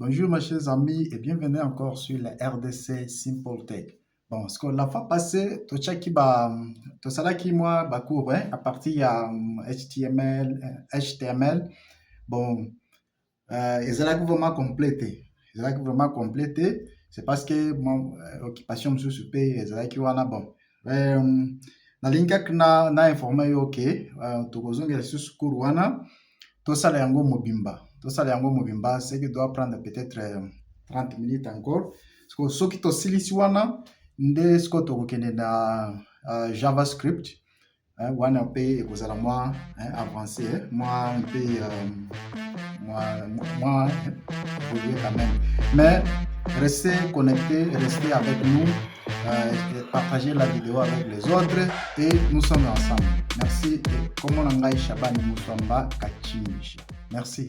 Bonjour mes chers amis et bienvenue encore sur la RDC Simple Tech. Bon, ce que la fois passée, tout ça qui tout ça là qui moi cours à partir HTML. Bon, ils allaient vraiment compléter. Ils allaient vraiment compléter. C'est parce que mon occupation sous ce pays, ils allaient qui wana bon. Na linka na informé ok, tu kozonga sur cours wana. Tosala yango mobimba. Tosala yango mobimba, c'est que doit prendre peut-être 30 minutes encore. Parce que ce qui tosilisi wana, nde ce que tokokende na JavaScript. Wana pe ekozala moi avancé, moi un peu moi évolué quand même. Mais restez connectés, restez avec nous, partagez la vidéo avec les autres et nous sommes ensemble. Merci et comme on a Shabani Moussamba Kachimisha. Merci.